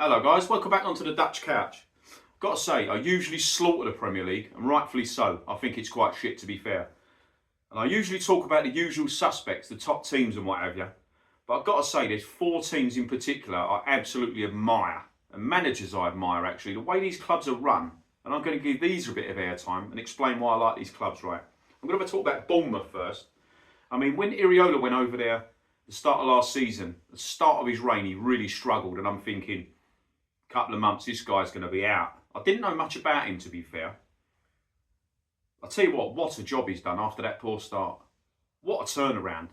Hello guys, welcome back onto the Dutch couch. Got to say, I usually slaughter the Premier League, and rightfully so. I think it's quite shit, to be fair. And I usually talk about the usual suspects, the top teams and what have you. But I've got to say, there's four teams in particular I absolutely admire. And managers I admire, actually. The way these clubs are run. And I'm going to give these a bit of airtime and explain why I like these clubs, right? I'm going to talk about Bournemouth first. I mean, when Iriola went over there at the start of last season, the start of his reign, he really struggled. And I'm thinking, couple of months, this guy's going to be out. I didn't know much about him, to be fair. I'll tell you what a job he's done after that poor start. What a turnaround.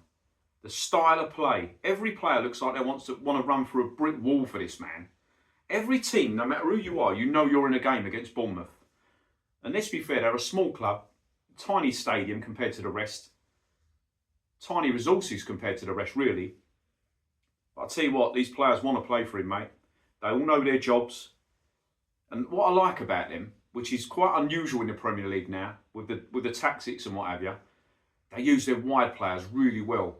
The style of play. Every player looks like they want to run through a brick wall for this man. Every team, no matter who you are, you know you're in a game against Bournemouth. And let's be fair, they're a small club, tiny stadium compared to the rest. Tiny resources compared to the rest, really. But I'll tell you what, these players want to play for him, mate. They all know their jobs. And what I like about them, which is quite unusual in the Premier League now, with the tactics and what have you, they use their wide players really well.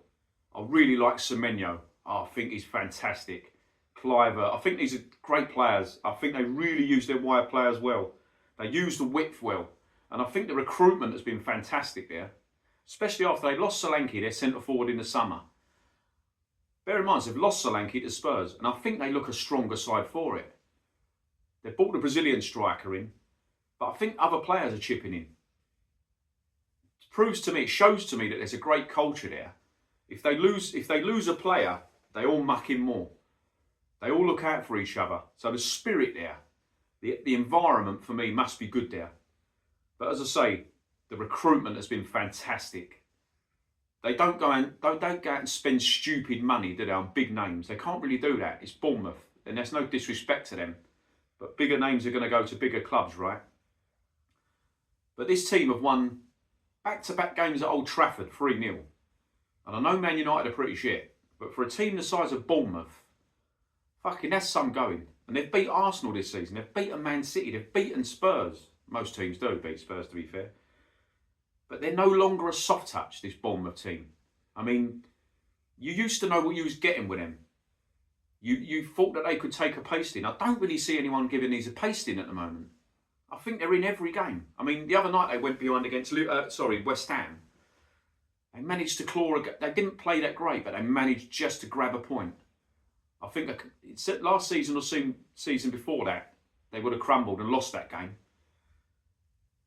I really like Semenyo. I think he's fantastic. Cliver, I think these are great players. I think they really use their wide players well. They use the width well. And I think the recruitment has been fantastic there. Especially after they lost Solanke, their centre forward, in the summer. Bear in mind, they've lost Solanke to Spurs, and I think they look a stronger side for it. They've brought the Brazilian striker in, but I think other players are chipping in. It shows to me that there's a great culture there. If they lose a player, they all muck in more. They all look out for each other. So the spirit there, the environment for me must be good there. But as I say, the recruitment has been fantastic. They don't go out and spend stupid money, do they, on big names. They can't really do that. It's Bournemouth, and there's no disrespect to them. But bigger names are going to go to bigger clubs, right? But this team have won back-to-back games at Old Trafford, 3-0. And I know Man United are pretty shit, but for a team the size of Bournemouth, fucking that's some going. And they've beat Arsenal this season. They've beaten Man City. They've beaten Spurs. Most teams do beat Spurs, to be fair. But they're no longer a soft touch, this Bournemouth team. I mean, you used to know what you was getting with them. You thought that they could take a pasting. I don't really see anyone giving these a pasting at the moment. I think they're in every game. I mean, the other night they went behind against West Ham. They managed to claw. They didn't play that great, but they managed just to grab a point. I think last season or season before that, they would have crumbled and lost that game.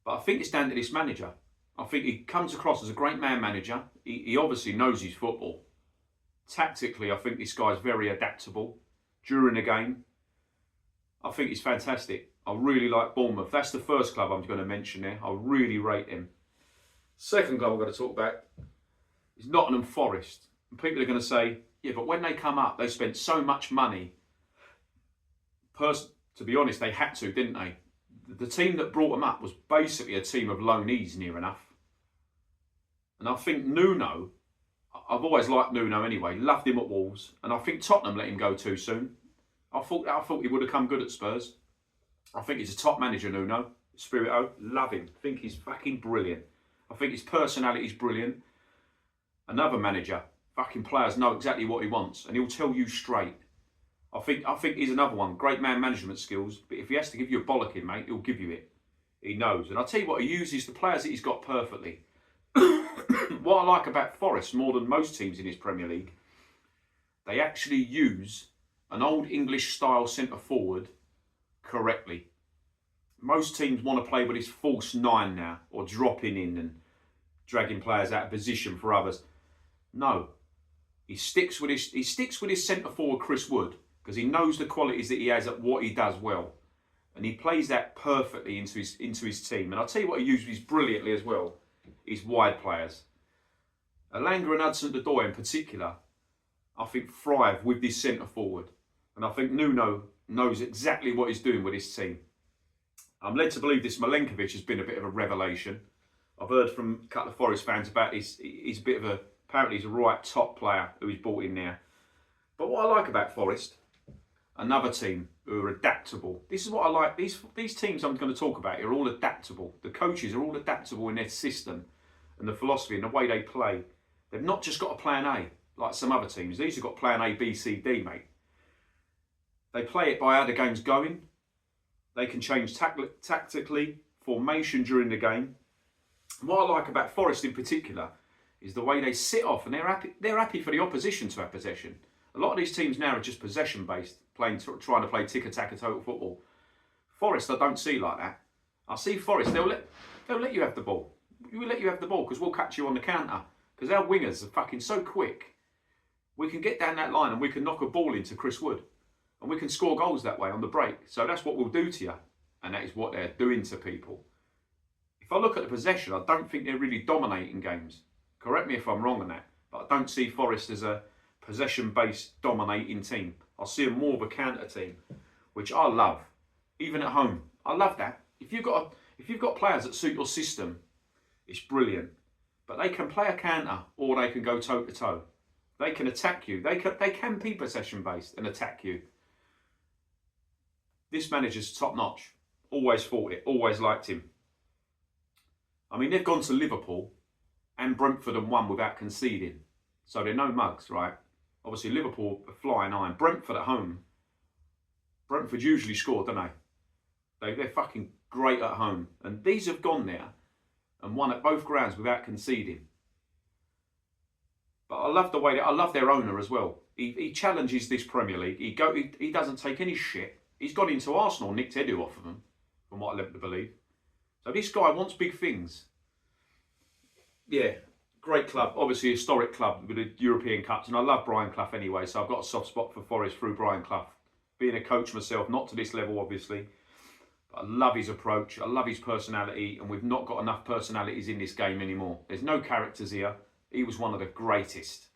But I think it's down to this manager. I think he comes across as a great man manager. He obviously knows his football. Tactically, I think this guy's very adaptable during the game. I think he's fantastic. I really like Bournemouth. That's the first club I'm going to mention there. I really rate him. Second club I'm going to talk about is Nottingham Forest. And people are going to say, yeah, but when they come up, they spent so much money. To be honest, they had to, didn't they? The team that brought them up was basically a team of loanees, near enough. And I think Nuno, I've always liked Nuno anyway, loved him at Wolves, and I think Tottenham let him go too soon. I thought he would have come good at Spurs. I think he's a top manager, Nuno. Spirito, love him. I think he's fucking brilliant. I think his personality's brilliant. Another manager, fucking players know exactly what he wants, and he'll tell you straight. I think he's another one. Great man management skills. But if he has to give you a bollocking, mate, he'll give you it. He knows. And I'll tell you what, he uses the players that he's got perfectly. What I like about Forest more than most teams in his Premier League, they actually use an old English style centre forward correctly. Most teams want to play with his false nine now, or dropping in and dragging players out of position for others. No. He sticks with his centre forward, Chris Wood, because he knows the qualities that he has at what he does well. And he plays that perfectly into his team. And I'll tell you what he uses brilliantly as well, is wide players. Elanga and Hudson-Odoi in particular, I think thrive with this centre forward. And I think Nuno knows exactly what he's doing with his team. I'm led to believe this Milenkovic has been a bit of a revelation. I've heard from a couple of Forest fans about he's a bit of a, apparently he's a right top player who he's brought in there. But what I like about Forest, another team who are adaptable. This is what I like. These teams I'm going to talk about are all adaptable. The coaches are all adaptable in their system and the philosophy and the way they play. They've not just got a plan A like some other teams. These have got plan A, B, C, D, mate. They play it by how the game's going. They can change tactically, formation during the game. What I like about Forest in particular is the way they sit off, and they're happy for the opposition to have possession. A lot of these teams now are just possession based, trying to play tick-a-tack total football. Forest, I don't see like that. I see Forest, they'll let you have the ball. We'll let you have the ball because we'll catch you on the counter. Because our wingers are fucking so quick. We can get down that line and we can knock a ball into Chris Wood. And we can score goals that way on the break. So that's what we'll do to you. And that is what they're doing to people. If I look at the possession, I don't think they're really dominating games. Correct me if I'm wrong on that. But I don't see Forest as a possession-based dominating team. I see them more of a counter team, which I love. Even at home. I love that. If you've got players that suit your system, it's brilliant. But they can play a counter or they can go toe-to-toe. They can attack you. They can be possession-based and attack you. This manager's top-notch. Always fought it. Always liked him. I mean, they've gone to Liverpool and Brentford and won without conceding. So they're no mugs, right? Obviously, Liverpool are flying high. Brentford at home. Brentford usually score, don't they? They're fucking great at home. And these have gone there and won at both grounds without conceding. But I love the way I love their owner as well. He challenges this Premier League. He doesn't take any shit. He's got into Arsenal, nicked Edu off of them, from what I led to believe. So this guy wants big things. Yeah, great club. Obviously, a historic club with the European Cups. And I love Brian Clough anyway, so I've got a soft spot for Forest through Brian Clough. Being a coach myself, not to this level, obviously. But I love his approach. I love his personality. And we've not got enough personalities in this game anymore. There's no characters here. He was one of the greatest.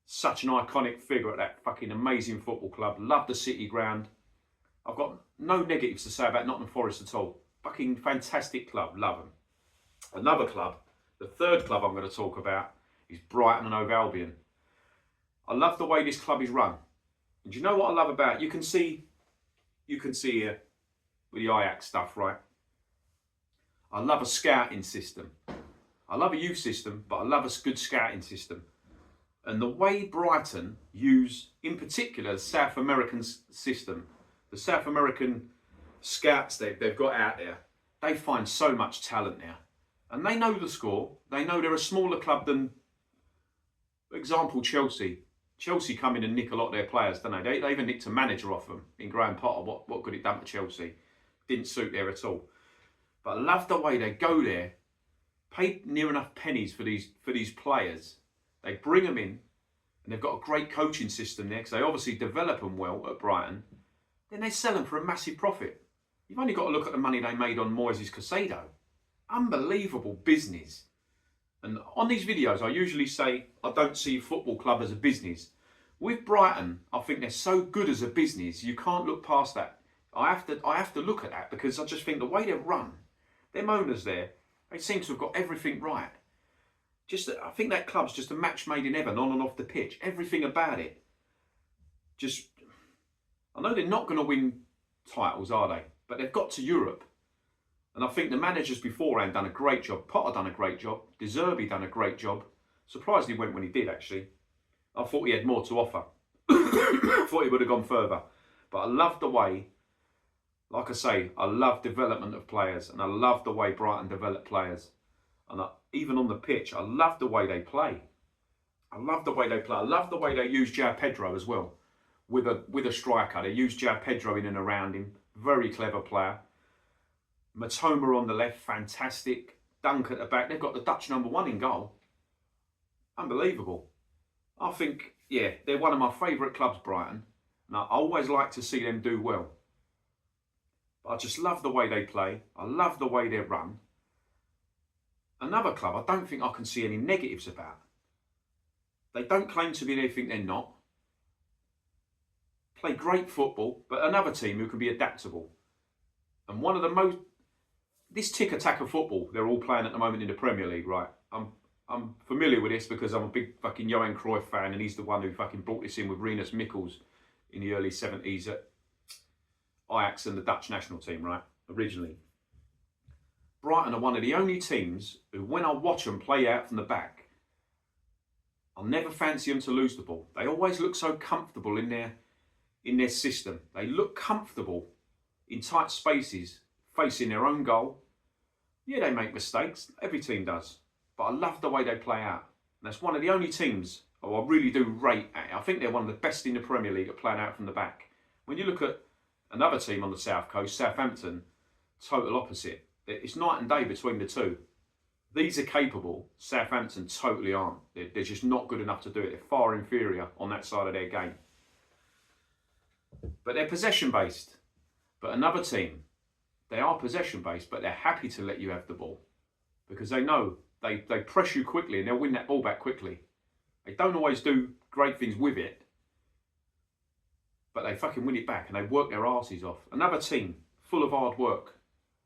Such an iconic figure at that fucking amazing football club. Love the City ground. I've got no negatives to say about Nottingham Forest at all. Fucking fantastic club. Love them. Another club, the third club I'm going to talk about, is Brighton and Hove Albion. I love the way this club is run. And do you know what I love about it? You can see here with the Ajax stuff, right? I love a scouting system. I love a youth system, but I love a good scouting system. And the way Brighton use, in particular, the South American system, the South American scouts they've got out there, they find so much talent now. And they know the score. They know they're a smaller club than, for example, Chelsea. Chelsea come in and nick a lot of their players, don't they? They even nicked a manager off them in Graham Potter. What could it done to Chelsea? Didn't suit there at all. But I love the way they go there, pay near enough pennies for these players. They bring them in, and they've got a great coaching system there because they obviously develop them well at Brighton. Then they sell them for a massive profit. You've only got to look at the money they made on Moyes' Caicedo. Unbelievable business. And on these videos, I usually say I don't see football club as a business. With Brighton, I think they're so good as a business, you can't look past that. I have to look at that because I just think the way they're run, them owners there, they seem to have got everything right. I think that club's just a match made in heaven on and off the pitch. Everything about it. I know they're not going to win titles, are they? But they've got to Europe. And I think the managers beforehand done a great job. Potter done a great job. De Zerbi done a great job. Surprised he went when he did, actually. I thought he had more to offer. I thought he would have gone further. But I love the way, like I say, I love development of players. And I love the way Brighton develop players. And even on the pitch, I love the way they play. I love the way they play. I love the way they use João Pedro as well. With a striker. They use João Pedro in and around him. Very clever player. Matoma on the left, fantastic. Dunk at the back. They've got the Dutch #1 in goal. Unbelievable. I think, yeah, they're one of my favourite clubs, Brighton. And I always like to see them do well. But I just love the way they play. I love the way they're run. Another club I don't think I can see any negatives about. They don't claim to be anything they're not. Play great football, but another team who can be adaptable. And one of the most... This tick-attack of football they're all playing at the moment in the Premier League, right? I'm familiar with this because I'm a big fucking Johan Cruyff fan and he's the one who fucking brought this in with Rinus Michels in the early 70s at Ajax and the Dutch national team, right? Originally. Brighton are one of the only teams who, when I watch them play out from the back, I'll never fancy them to lose the ball. They always look so comfortable in their in their system. They look comfortable in tight spaces, facing their own goal. Yeah, they make mistakes. Every team does. But I love the way they play out. And that's one of the only teams I really do rate at it. I think they're one of the best in the Premier League at playing out from the back. When you look at another team on the south coast, Southampton, total opposite. It's night and day between the two. These are capable. Southampton totally aren't. They're just not good enough to do it. They're far inferior on that side of their game. But they're possession based. But another team, they are possession based, but they're happy to let you have the ball because they know they press you quickly and they'll win that ball back quickly. They don't always do great things with it, but they fucking win it back and they work their arses off. Another team full of hard work.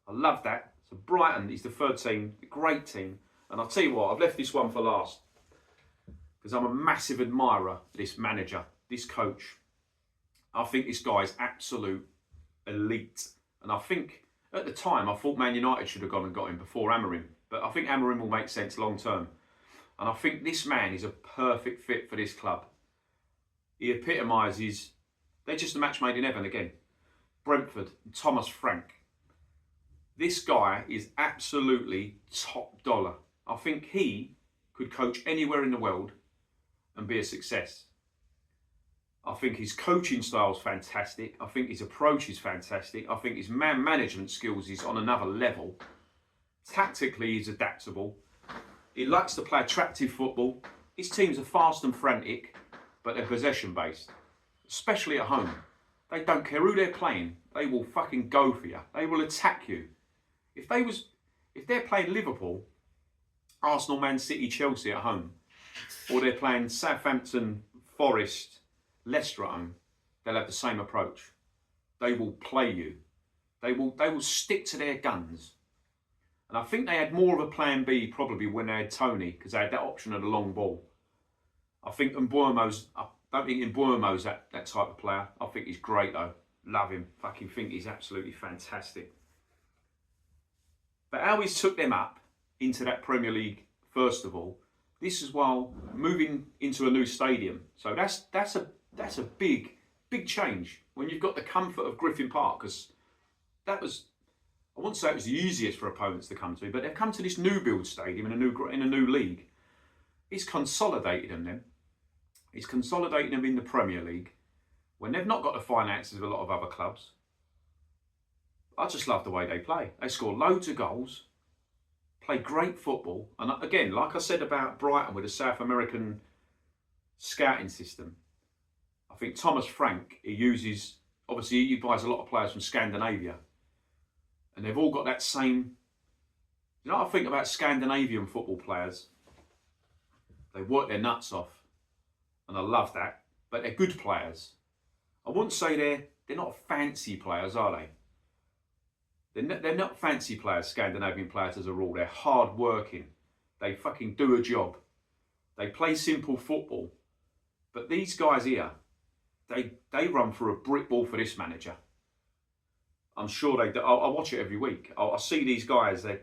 I love that. So Brighton is the third team, a great team. And I'll tell you what, I've left this one for last because I'm a massive admirer of this manager, this coach. I think this guy is absolute elite. And I think at the time, I thought Man United should have gone and got him before Amorim. But I think Amorim will make sense long term. And I think this man is a perfect fit for this club. He epitomises, they're just a match made in heaven again. Brentford, Thomas Frank. This guy is absolutely top dollar. I think he could coach anywhere in the world and be a success. I think his coaching style is fantastic. I think his approach is fantastic. I think his man management skills is on another level. Tactically, he's adaptable. He likes to play attractive football. His teams are fast and frantic, but they're possession based, especially at home. They don't care who they're playing. They will fucking go for you. They will attack you. If they're playing Liverpool, Arsenal, Man City, Chelsea at home, or they're playing Southampton, Forest, Leicester at home, they'll have the same approach. They will play you. They will stick to their guns. And I think they had more of a plan B probably when they had Tony, because they had that option of the long ball. I don't think Mbeumo's that type of player. I think he's great though. Love him. Fucking think he's absolutely fantastic. But how he's took them up into that Premier League, first of all, this is while moving into a new stadium. So that's a big change when you've got the comfort of Griffin Park, because that was, I wouldn't say it was the easiest for opponents to come to, but they've come to this new build stadium in a new league. He's consolidated them then. He's consolidating them in the Premier League when they've not got the finances of a lot of other clubs. I just love the way they play. They score loads of goals, play great football. And again, like I said about Brighton with the South American scouting system, I think Thomas Frank, obviously he buys a lot of players from Scandinavia. And they've all got that same, what I think about Scandinavian football players? They work their nuts off. And I love that. But they're good players. I wouldn't say they're not fancy players, are they? They're not fancy players, Scandinavian players as a rule. They're hard working. They fucking do a job. They play simple football. But these guys here, they run for a brick wall for this manager. I'm sure they do. I watch it every week. I see these guys, they've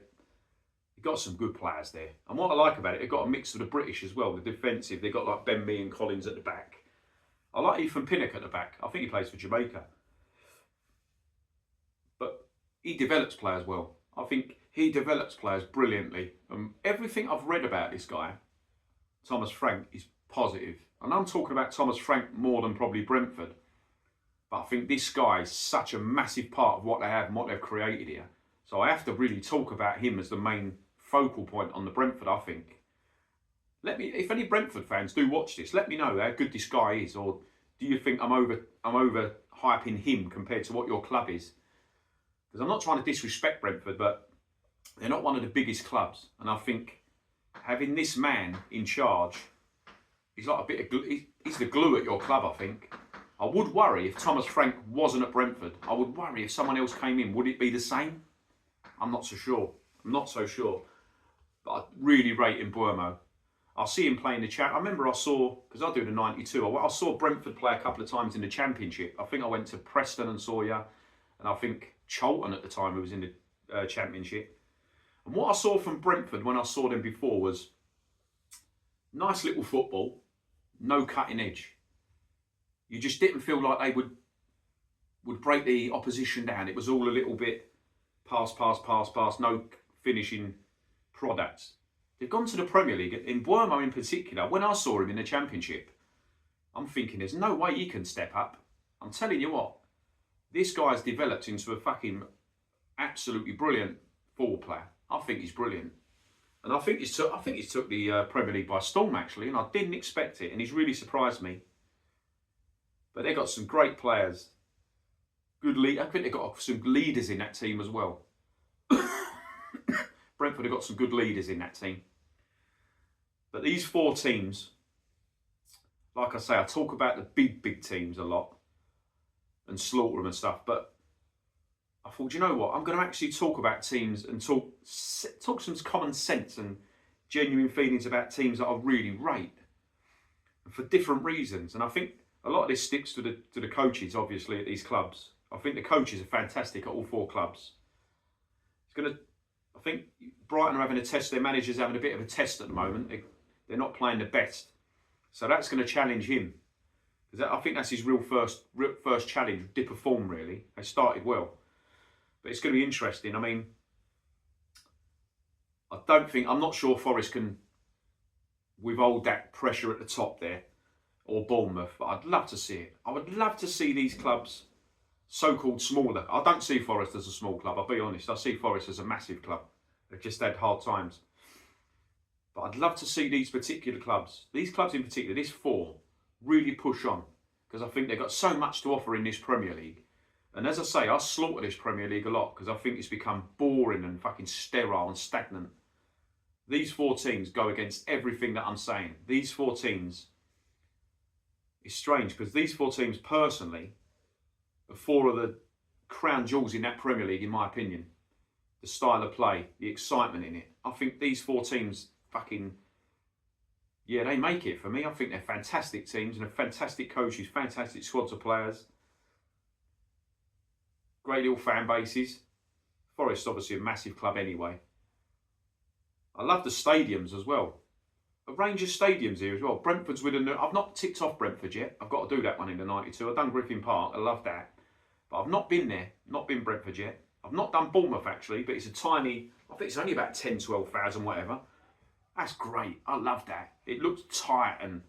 got some good players there. And what I like about it, they've got a mix of the British as well, the defensive. They've got like Ben Mee and Collins at the back. I like Ethan Pinnock at the back. I think he plays for Jamaica. But he develops players well. I think he develops players brilliantly. Everything I've read about this guy, Thomas Frank, is positive. And I'm talking about Thomas Frank more than probably Brentford. But I think this guy is such a massive part of what they have and what they've created here. So I have to really talk about him as the main focal point on the Brentford, I think. If any Brentford fans do watch this, let me know how good this guy is, or do you think I'm over hyping him compared to what your club is? Because I'm not trying to disrespect Brentford, but they're not one of the biggest clubs. And I think having this man in charge, he's like a bit of he's the glue at your club, I think. I would worry if Thomas Frank wasn't at Brentford. I would worry if someone else came in. Would it be the same? I'm not so sure. But I really rate Mbeumo. I see him playing the I remember I saw, because I do the 92, I saw Brentford play a couple of times in the Championship. I think I went to Preston and saw you, and I think Charlton at the time, who was in the Championship. And what I saw from Brentford when I saw them before was nice little football, no cutting edge. You just didn't feel like would break the opposition down. It was all a little bit pass, no finishing products. They've gone to the Premier League, in Bournemouth in particular. When I saw him in the Championship, I'm thinking there's no way he can step up. I'm telling you what, this guy's developed into a fucking absolutely brilliant forward player. I think he's brilliant. And I think he's took the Premier League by storm, actually, and I didn't expect it, and he's really surprised me. But they've got some great players. Good lead. I think they've got some leaders in that team as well. Brentford have got some good leaders in that team. But these 4 teams, like I say, I talk about the big teams a lot and slaughter them and stuff, but I thought, you know what, I'm going to actually talk about teams and talk some common sense and genuine feelings about teams that I really rate, and for different reasons. And I think a lot of this sticks to the coaches, obviously, at these clubs. I think the coaches are fantastic at all 4 clubs. I think Brighton are having a test. Their manager's having a bit of a test at the moment. They're not playing the best, so that's going to challenge him. I think that's his real first challenge. Dipper form, really. They started well, but it's going to be interesting. I mean, I'm not sure Forest can withhold that pressure at the top there, or Bournemouth, but I'd love to see it. I would love to see these clubs, so-called smaller. I don't see Forest as a small club, I'll be honest. I see Forest as a massive club. They've just had hard times. But I'd love to see these particular clubs, these clubs in particular, these 4, really push on. Because I think they've got so much to offer in this Premier League. And as I say, I slaughter this Premier League a lot because I think it's become boring and fucking sterile and stagnant. These 4 teams go against everything that I'm saying. These 4 teams, it's strange because these 4 teams personally are 4 of the crown jewels in that Premier League, in my opinion. The style of play, the excitement in it. I think these 4 teams fucking, yeah, they make it for me. I think they're fantastic teams and fantastic coaches, fantastic squads of players. Great little fan bases. Forest obviously a massive club anyway. I love the stadiums as well. A range of stadiums here as well. Brentford's with I've not ticked off Brentford yet. I've got to do that one in the 92. I've done Griffin Park. I love that. But I've not been there. Not been Brentford yet. I've not done Bournemouth actually, but it's a tiny, I think it's only about 10, 12,000, whatever. That's great. I love that. It looks tight and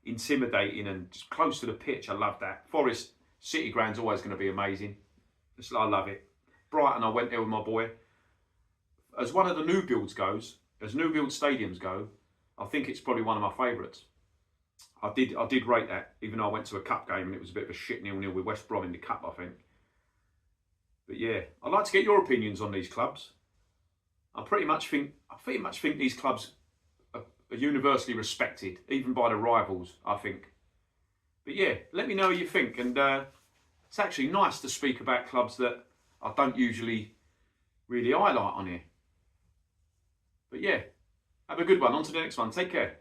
intimidating and just close to the pitch. I love that. Forest City Ground's always going to be amazing. I love it. Brighton, I went there with my boy. As one of the new builds goes, as new build stadiums go, I think it's probably one of my favourites. I did rate that, even though I went to a cup game and it was a bit of a shit 0-0 with West Brom in the cup, I think. But yeah, I'd like to get your opinions on these clubs. I pretty much think these clubs are universally respected, even by the rivals, I think. But yeah, let me know what you think. And it's actually nice to speak about clubs that I don't usually really highlight on here. But yeah, have a good one. On to the next one. Take care.